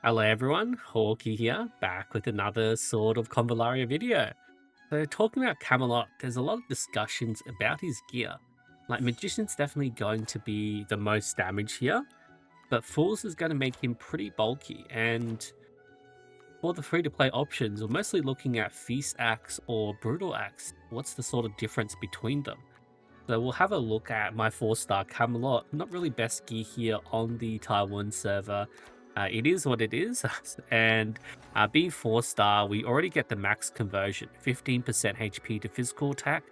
Hello everyone, Hawky here, back with another sort of Convallaria video. So talking about Camelot, there's a lot of discussions about his gear. Like Magician's definitely going to be the most damage here, but Fools is going to make him pretty bulky, and for the free-to-play options, we're mostly looking at Feast Axe or Brutal Axe. What's the sort of difference between them? So we'll have a look at my 4-star Camelot. Not really best gear here on the Taiwan server. It is what it is, and being 4-star, we already get the max conversion, 15% HP to physical attack.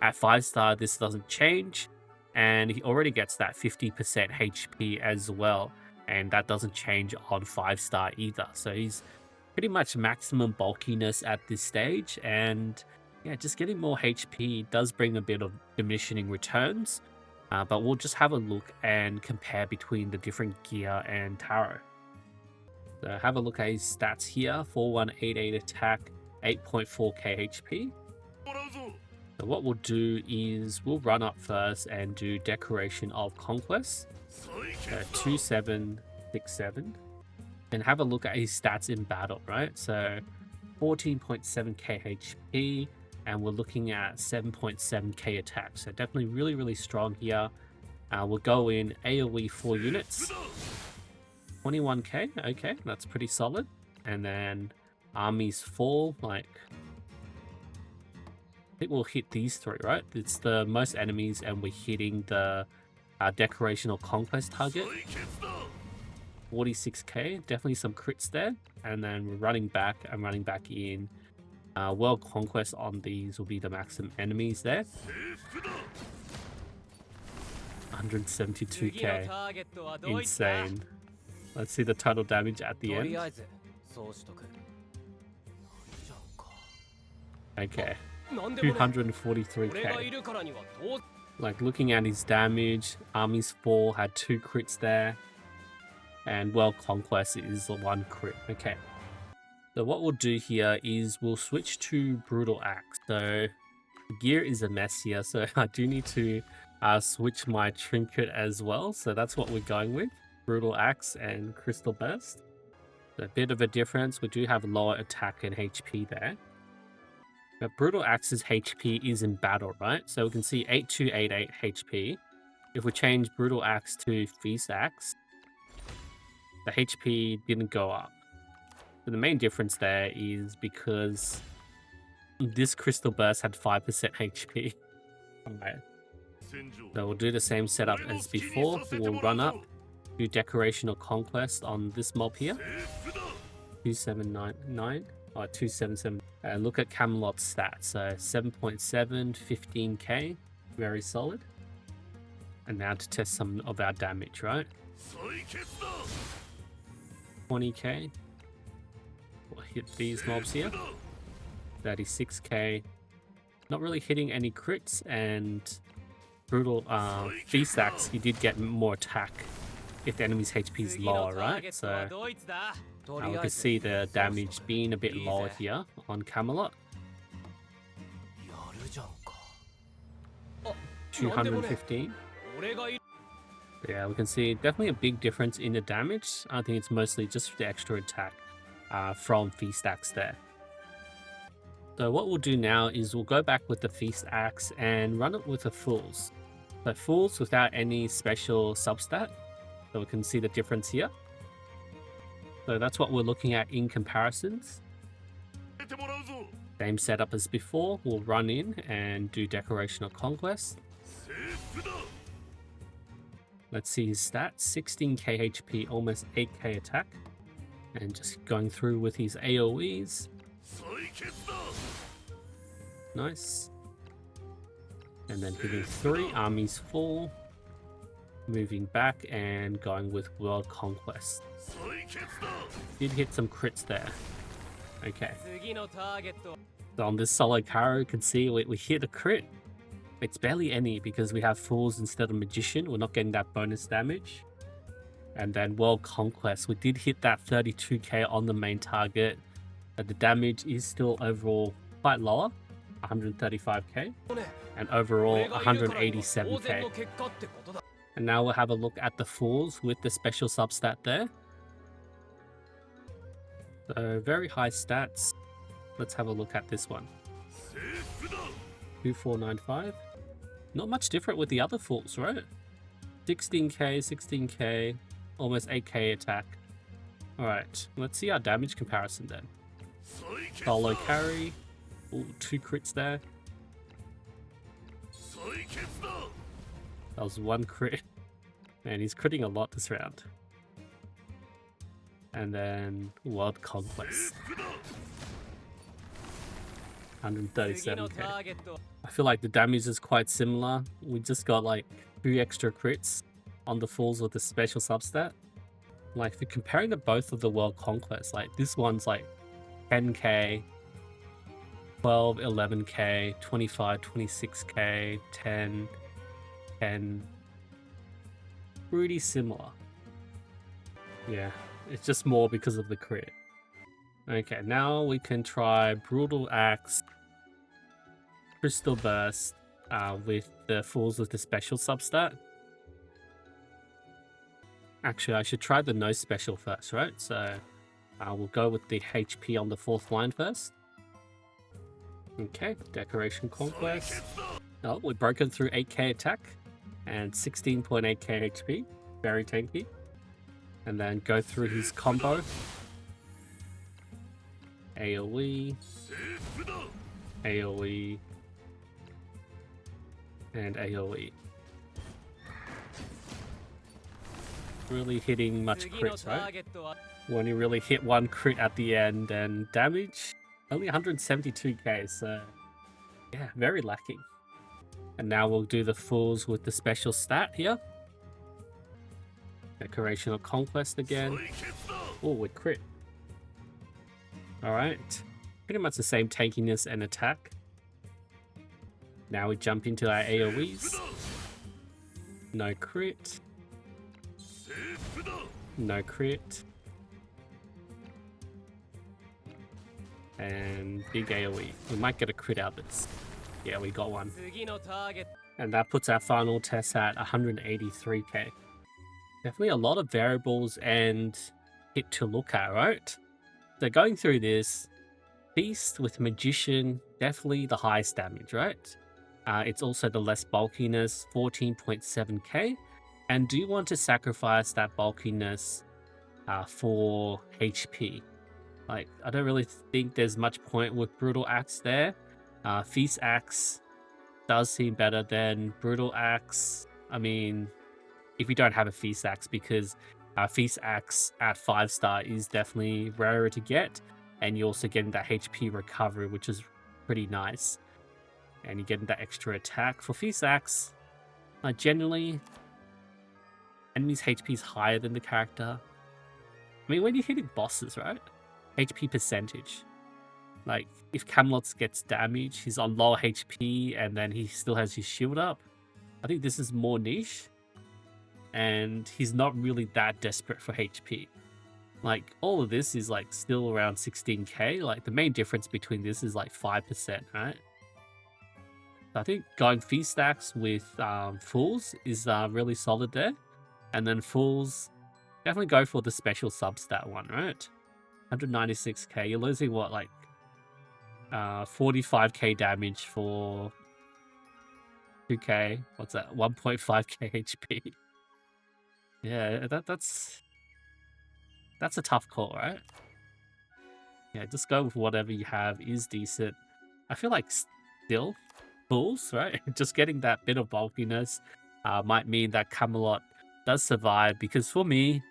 At 5-star, this doesn't change, and he already gets that 50% HP as well, and that doesn't change on 5-star either. So he's pretty much maximum bulkiness at this stage, and yeah, just getting more HP does bring a bit of diminishing returns, but we'll just have a look and compare between the different gear and tarot. So have a look at his stats here, 4188 attack, 8.4k HP. So what we'll do is we'll run up first and do Decoration of Conquest, 2767, and have a look at his stats in battle, right? So 14.7k HP, and we're looking at 7.7k attack. So definitely really strong here. We'll go in AoE 4 units. 21k, okay, that's pretty solid. And then armies 4, like, I think we'll hit these 3, right? It's the most enemies, and we're hitting the Decoration or Conquest target. 46k, definitely some crits there. And then we're running back and running back in. World Conquest on these will be the maximum enemies there. 172k, insane. Let's see the total damage at the end. Okay, 243k. Like looking at his damage, Armies 4 had 2 crits there, and World Conquest is the 1 crit. Okay, so what we'll do here is we'll switch to Brutal Axe. So gear is a mess here, so I do need to switch my trinket as well. So that's what we're going with. Brutal Axe and Crystal Burst. So a bit of a difference. We do have lower attack and HP there. But Brutal Axe's HP is in battle, right? So we can see 8288 HP. If we change Brutal Axe to Feast Axe, the HP didn't go up. So the main difference there is because this Crystal Burst had 5% HP. Alright. So we'll do the same setup as before. We'll run up, do Decoration or Conquest on this mob here. 2799 or 277. And look at Camelot's stats. So 7.7, 15k, very solid. And now to test some of our damage, right? 20k. We'll hit these mobs here. 36k. Not really hitting any crits, and Brutal Feast Axe, you did get more attack if the enemy's HP is lower, right? So we can see the damage being a bit lower here on Camelot. 215. Yeah, we can see definitely a big difference in the damage. I think it's mostly just the extra attack from Feast Axe there. So what we'll do now is we'll go back with the Feast Axe and run it with the Fools. So Fools without any special substat. So we can see the difference here. So that's what we're looking at in comparisons. Same setup as before. We'll run in and do Decoration of Conquest. Let's see his stats. 16k HP, almost 8k attack. And just going through with his AoEs. Nice. And then hitting 3, armies 4. Moving back and going with World Conquest. Did hit some crits there. Okay. So on this solo Caro, you can see we hit a crit. It's barely any because we have Fools instead of Magician. We're not getting that bonus damage. And then World Conquest, we did hit that 32k on the main target. But the damage is still overall quite lower, 135k. And overall 187k. And now we'll have a look at the Fools with the special substat there. So very high stats. Let's have a look at this one. 2495. Not much different with the other fools, right? 16k, 16k, almost 8k attack. Alright, let's see our damage comparison then. Solo carry. Ooh, 2 crits there. That was 1 crit. Man, he's critting a lot this round. And then World Conquest. 137k. I feel like the damage is quite similar. We just got like 2 extra crits on the fools with the special substat. Like, if you're comparing to both of the World Conquest, like this one's like 10k, 12, 11k, 25, 26k, 10, 10. Pretty similar. Yeah, it's just more because of the crit. Okay, now we can try Brutal Axe, Crystal Burst with the fools with the special substat. Actually, I should try the no special first, right? So we'll go with the HP on the 4th line first. Okay, Decoration Conquest. Oh, we've broken through 8k attack and 16.8k HP. Very tanky. And then go through his combo. AoE. AoE. And AoE. Really hitting much crits, right? When you really hit 1 crit at the end, and damage only 172k, so yeah, very lacking. And now we'll do the fools with the special stat here. Decoration of Conquest again. Oh, with crit. Alright, pretty much the same tankiness and attack. Now we jump into our AoEs. No crit. No crit. And big AoE. We might get a crit out of this. Yeah, we got one. And that puts our final test at 183k. Definitely a lot of variables and hit to look at, right? So going through this, Beast with Magician, definitely the highest damage, right? It's also the less bulkiness, 14.7k. And do you want to sacrifice that bulkiness for HP? Like, I don't really think there's much point with Brutal Axe there. Feast Axe does seem better than Brutal Axe. I mean, if you don't have a Feast Axe, because Feast Axe at 5-star is definitely rarer to get, and you're also getting that HP recovery, which is pretty nice. And you're getting that extra attack. For Feast Axe, generally, enemies' HP is higher than the character. I mean, when you're hitting bosses, right? HP percentage. Like, if Camelot gets damage, he's on lower HP, and then he still has his shield up. I think this is more niche, and he's not really that desperate for HP. Like, all of this is like still around 16k. Like, the main difference between this is like 5%, right? So I think going Feast Axe with Fools is really solid there. And then Fools, definitely go for the special substat one, right? 196k. You're losing what, like 45k damage for 2k. What's that? 1.5k HP. Yeah, that's a tough call, right? Yeah, just go with whatever you have is decent. I feel like still Fools, right? Just getting that bit of bulkiness might mean that Camelot does survive, because for me,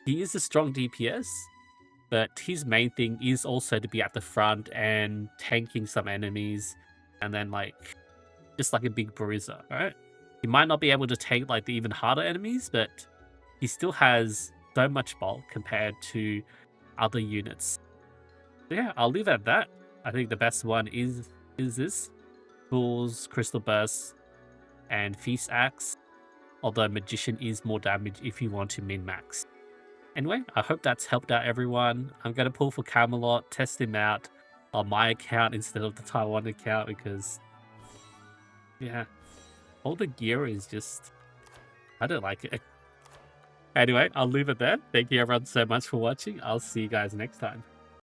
he is a strong DPS, but his main thing is also to be at the front and tanking some enemies, and then like just like a big bruiser, right? He might not be able to tank like the even harder enemies, but he still has so much bulk compared to other units. So yeah, I'll leave it at that. I think the best one is this Fools, Crystal Burst, and Feast Axe. Although Magician is more damage if you want to min-max. Anyway, I hope that's helped out everyone. I'm going to pull for Camelot, test him out on my account instead of the Taiwan account, because, yeah, all the gear is just, I don't like it. Anyway, I'll leave it there. Thank you everyone so much for watching. I'll see you guys next time.